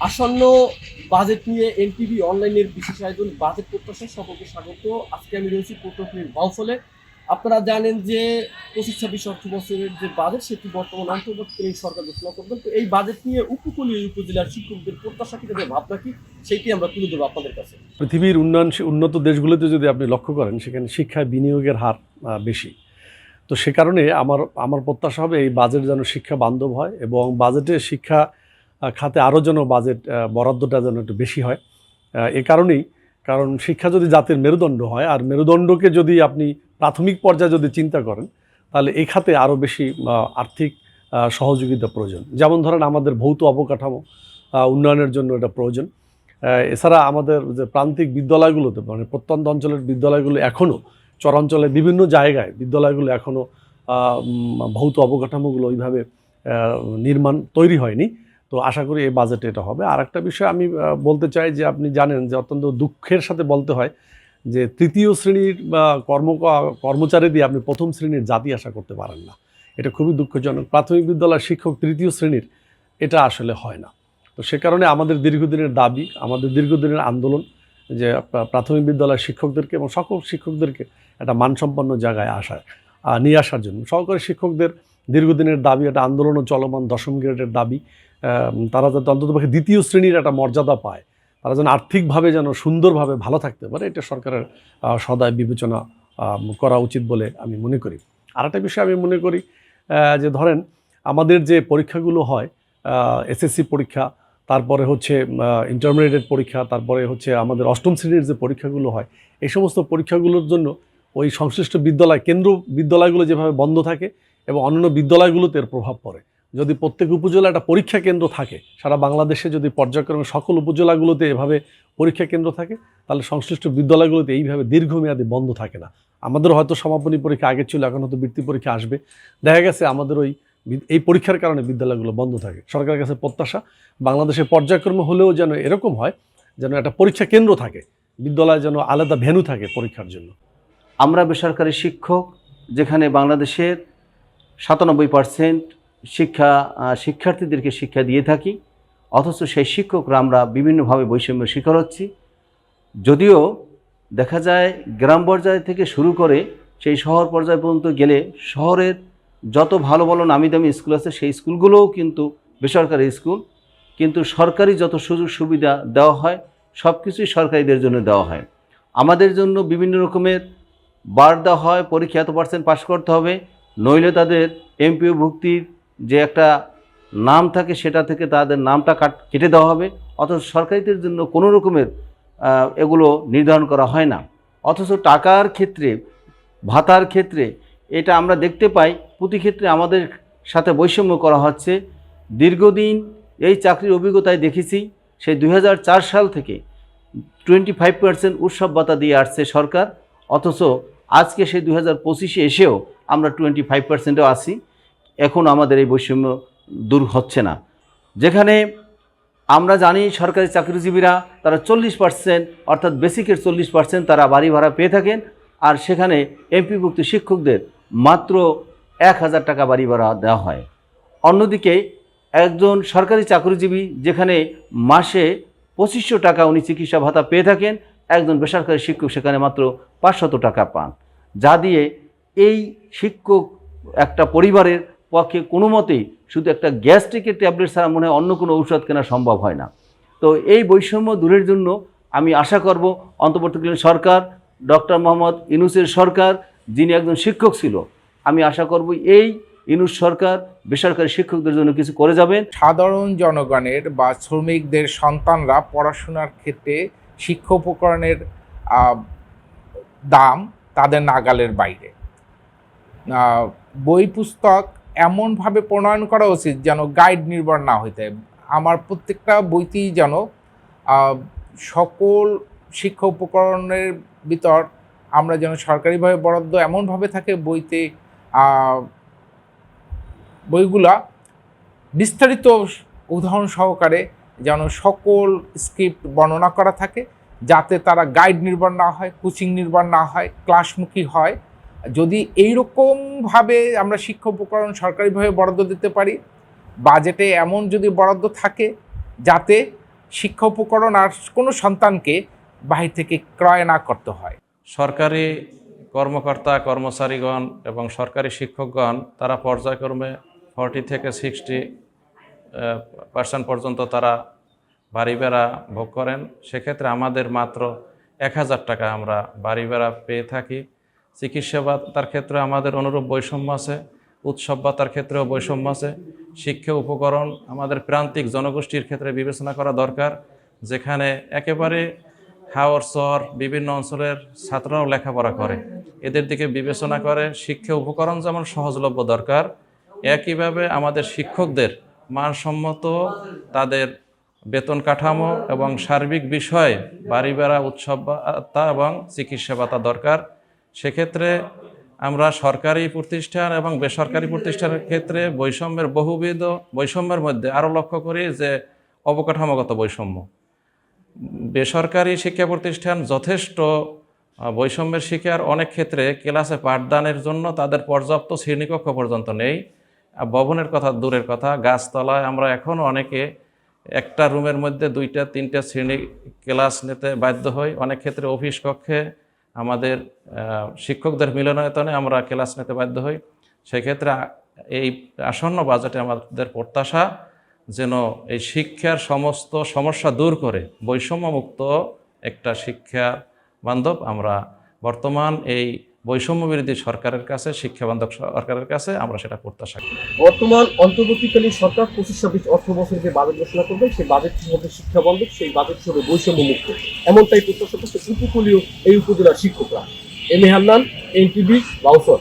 আসন্ন বাজেট নিয়ে এনটিভি অনলাইনের বিশেষ আয়োজন বাজেট প্রত্যাশা সকলকে স্বাগত। আজকে আমি রয়েছি পটুয়াখালীর বাউফলে। আপনারা জানেন যে 25-26 অর্থ বছরের যে বাজেট সেটি বর্তমান অন্তর্বর্তীকালীন সরকার ঘোষণা করবেন। তো এই বাজেট নিয়ে উপকূলীয় উপজেলার শিক্ষকদের প্রত্যাশা কি, তাদের ভাবনা কি, সেইটি আমরা তুলে ধরবো আপনাদের কাছে। পৃথিবীর উন্নত দেশগুলোতে যদি আপনি লক্ষ্য করেন, সেখানে শিক্ষায় বিনিয়োগের হার বেশি। তো সে কারণে আমার প্রত্যাশা হবে এই বাজেট যেন শিক্ষা বান্ধব হয় এবং বাজেটে শিক্ষা খাতে আরও যেন বাজেট বরাদ্দটা যেন একটু বেশি হয়। কারণ শিক্ষা যদি জাতির মেরুদণ্ড হয়, আর মেরুদণ্ডকে যদি আপনি প্রাথমিক পর্যায়ে যদি চিন্তা করেন, তাহলে এই খাতে আরও বেশি আর্থিক সহযোগিতা প্রয়োজন। যেমন ধরেন আমাদের ভৌত অবকাঠামো উন্নয়নের জন্য এটা প্রয়োজন। এছাড়া আমাদের যে প্রান্তিক বিদ্যালয়গুলোতে, মানে প্রত্যন্ত অঞ্চলের বিদ্যালয়গুলো এখনও, চরাঞ্চলে বিভিন্ন জায়গায় বিদ্যালয়গুলো এখনও ভৌত অবকাঠামোগুলো ওইভাবে তৈরি হয়নি। তো আশা করি এই বাজেটে এটা হবে। আর একটা বিষয় আমি বলতে চাই যে, আপনি জানেন যে অত্যন্ত দুঃখের সাথে বলতে হয় যে তৃতীয় শ্রেণীর কর্মচারী দিয়ে আপনি প্রথম শ্রেণীর জাতি আশা করতে পারেন না। এটা খুবই দুঃখজনক। প্রাথমিক বিদ্যালয়ের শিক্ষক তৃতীয় শ্রেণীর, এটা আসলে হয় না। তো সে কারণে আমাদের দীর্ঘদিনের দাবি, আমাদের দীর্ঘদিনের আন্দোলন যে প্রাথমিক বিদ্যালয়ের শিক্ষকদেরকে এবং সকল শিক্ষকদেরকে একটা মানসম্পন্ন জায়গায় নিয়ে আসার জন্য। সহকারী শিক্ষকদের দীর্ঘদিনের দাবি, একটা আন্দোলনও চলমান, দশম গ্রেডের দাবি। তারা যাতে অন্ততপক্ষে দ্বিতীয় শ্রেণীর একটা মর্যাদা পায়, তারা যেন আর্থিকভাবে যেন সুন্দরভাবে ভালো থাকতে পারে, এটা সরকারের সদায় বিবেচনা করা উচিত বলে আমি মনে করি। আর একটা বিষয় আমি মনে করি যে ধরেন আমাদের যে পরীক্ষাগুলো হয়, এসএসসি পরীক্ষা, তারপরে হচ্ছে ইন্টারমিডিয়েট পরীক্ষা, তারপরে হচ্ছে আমাদের অষ্টম শ্রেণীর যে পরীক্ষাগুলো হয়, এই সমস্ত পরীক্ষাগুলোর জন্য ওই সংশ্লিষ্ট কেন্দ্র বিদ্যালয়গুলো যেভাবে বন্ধ থাকে এবং অন্যান্য বিদ্যালয়গুলোতে এর প্রভাব পড়ে। যদি প্রত্যেক উপজেলা একটা পরীক্ষা কেন্দ্র থাকে, সারা বাংলাদেশে যদি পর্যায়ক্রমে সকল উপজেলাগুলোতে এভাবে পরীক্ষা কেন্দ্র থাকে, তাহলে সংশ্লিষ্ট বিদ্যালয়গুলোতে এইভাবে দীর্ঘমেয়াদী বন্ধ থাকে না। আমাদের হয়তো সমাপনী পরীক্ষা আগে ছিল, এখন হয়তো বৃত্তি পরীক্ষা আসবে। দেখা গেছে আমাদের এই পরীক্ষার কারণে বিদ্যালয়গুলো বন্ধ থাকে। সরকারের কাছে প্রত্যাশা বাংলাদেশে পর্যায়ক্রমে হলেও যেন এরকম হয়, যেন একটা পরীক্ষা কেন্দ্র থাকে, বিদ্যালয়ে যেন আলাদা ভেন্যু থাকে পরীক্ষার জন্য। আমরা বেসরকারি শিক্ষক, যেখানে বাংলাদেশের 97% শিক্ষার্থীদেরকে শিক্ষা দিয়ে থাকি, অথচ সেই শিক্ষকরা আমরা বিভিন্নভাবে বৈষম্যের শিকার হচ্ছি। যদিও দেখা যায় গ্রাম পর্যায় থেকে শুরু করে সেই শহর পর্যায় পর্যন্ত গেলে শহরের যত ভালো ভালো নামি দামি স্কুল আছে, সেই স্কুলগুলোও কিন্তু বেসরকারি স্কুল। কিন্তু সরকারি যত সুযোগ সুবিধা দেওয়া হয়, সব কিছুই সরকারিদের জন্য দেওয়া হয়। আমাদের জন্য বিভিন্ন রকমের বার দেওয়া হয়, পরীক্ষা এত % পাস করতে হবে, নইলে তাদের এমপিও ভুক্তির যে একটা নাম থাকে সেটা থেকে তাদের নামটা কেটে দেওয়া হবে। অথচ সরকারিদের জন্য কোনো রকমের এগুলো নির্ধারণ করা হয় না। অথচ টাকার ক্ষেত্রে, ভাতার ক্ষেত্রে এটা আমরা দেখতে পাই, প্রতি ক্ষেত্রে আমাদের সাথে বৈষম্য করা হচ্ছে। দীর্ঘদিন এই চাকরির অভিজ্ঞতায় দেখেছি, সেই 2004 সাল থেকে 25% উৎসব ভাতা দিয়ে আসছে সরকার। অথচ আজকে সেই 2025-এ এসেও আমরা 25%-এও আছি। এখন আমাদের এই বৈষম্য দূর হচ্ছে না। যেখানে আমরা জানি সরকারি চাকরিজীবীরা তারা 40%, অর্থাৎ বেসিকের 40% তারা বাড়ি ভাড়া পেয়ে থাকেন, আর সেখানে এমপিভুক্ত শিক্ষকদের মাত্র 1000 টাকা বাড়ি ভাড়া দেওয়া হয়। অন্যদিকে একজন সরকারি চাকরিজীবী যেখানে মাসে 2500 টাকা উনি চিকিৎসা ভাতা পেয়ে থাকেন, একজন বেসরকারি শিক্ষক সেখানে মাত্র 500 টাকা পান, যা দিয়ে এই শিক্ষক একটা পরিবারের পক্ষে কোনো মতেই শুধু একটা গ্যাস্ট্রিকের ট্যাবলেট ছাড়া মনে হয় অন্য কোনো ঔষধ কেনা সম্ভব হয় না। তো এই বৈষম্য দূরের জন্য আমি আশা করব অন্তর্বর্তীকালীন সরকার, ডক্টর মোহাম্মদ ইউনূসের সরকার, যিনি একজন শিক্ষক ছিল, আমি আশা করব এই ইউনূস সরকার বেসরকারি শিক্ষকদের জন্য কিছু করে যাবেন। সাধারণ জনগণের বা শ্রমিকদের সন্তানরা পড়াশোনার ক্ষেত্রে শিক্ষা উপকরণের দাম তাদের নাগালের বাইরে। বই পুস্তক এমনভাবে প্রণয়ন করা উচিত যেন গাইড নির্ভর না হইতে। আমার প্রত্যেকটা বইতেই যেন সকল শিক্ষা উপকরণের ভিতর আমরা যেন সরকারিভাবে বরাদ্দ এমনভাবে থাকে বইতে, বইগুলা বিস্তারিত উদাহরণ সহকারে যেন সকল স্ক্রিপ্ট বর্ণনা করা থাকে, যাতে তারা গাইড নির্ভর না হয়, কোচিং নির্ভর না হয়, ক্লাসমুখী হয়। যদি এইরকমভাবে আমরা শিক্ষা উপকরণ সরকারিভাবে বরাদ্দ দিতে পারি, বাজেটে এমন যদি বরাদ্দ থাকে যাতে শিক্ষা উপকরণ আর কোনো সন্তানকে বাহির থেকে ক্রয় না করতে হয়। সরকারি কর্মকর্তা কর্মচারীগণ এবং সরকারি শিক্ষকগণ তারা পর্যায়ক্রমে 40 থেকে 60% পর্যন্ত তারা বাড়ি ভাড়া ভোগ করেন। সেক্ষেত্রে আমাদের মাত্র 1000 টাকা আমরা বাড়ি ভাড়া পেয়ে থাকি। চিকিৎসা ভাতার ক্ষেত্রে আমাদের অনুরূপ বৈষম্য আছে, উৎসব ভাতার ক্ষেত্রেও বৈষম্য আছে। শিক্ষা উপকরণ আমাদের প্রান্তিক জনগোষ্ঠীর ক্ষেত্রে বিবেচনা করা দরকার, যেখানে একেবারে হাওর চর বিভিন্ন অঞ্চলের ছাত্ররাও লেখাপড়া করে, এদের দিকে বিবেচনা করে শিক্ষা উপকরণ যেমন সহজলভ্য দরকার, একইভাবে আমাদের শিক্ষকদের মানসম্মত তাদের বেতন কাঠামো এবং সার্বিক বিষয়ে বাড়ি ভাড়া, উৎসব ভাতা এবং চিকিৎসা ভাতা দরকার। সেক্ষেত্রে আমরা সরকারি প্রতিষ্ঠান এবং বেসরকারি প্রতিষ্ঠানের ক্ষেত্রে বৈষম্যের বহুবিধ বৈষম্যের মধ্যে আরও লক্ষ্য করি যে অবকাঠামোগত বৈষম্য। বেসরকারি শিক্ষা প্রতিষ্ঠান যথেষ্ট বৈষম্যের শিকার, অনেক ক্ষেত্রে ক্লাসে পাঠদানের জন্য তাদের পর্যাপ্ত শ্রেণীকক্ষ পর্যন্ত নেই। ভবনের কথা দূরের কথা, গাছতলায় আমরা এখনও অনেকে একটা রুমের মধ্যে 2-3টা শ্রেণী ক্লাস নিতে বাধ্য হই। অনেক ক্ষেত্রে অফিস কক্ষে আমাদের শিক্ষকদের মিলনায়তনে আমরা ক্লাস নিতে বাধ্য হই। সেক্ষেত্রে এই আসন্ন বাজেটে আমাদের প্রত্যাশা যেন এই শিক্ষার সমস্ত সমস্যা দূর করে বৈষম্যমুক্ত একটা শিক্ষা বান্ধব আমরা বর্তমান এই বৈষম্য বিরোধী সরকারের কাছে, শিক্ষা বান্ধব সরকারের কাছে আমরা সেটা প্রত্যাশা করি। বর্তমান অন্তর্বর্তীকালীন সরকার 25-26 অর্থ বছরে যে বাজেট ঘোষণা করবে সেই বাজেটটি হবে শিক্ষা বান্ধব, সেই বাজেট হবে বৈষম্য মুক্ত, এমনটাই প্রত্যাশা করছে উপকূলীয় এই উপজেলার শিক্ষকরা। M A Hannan, NTV, Bauphal.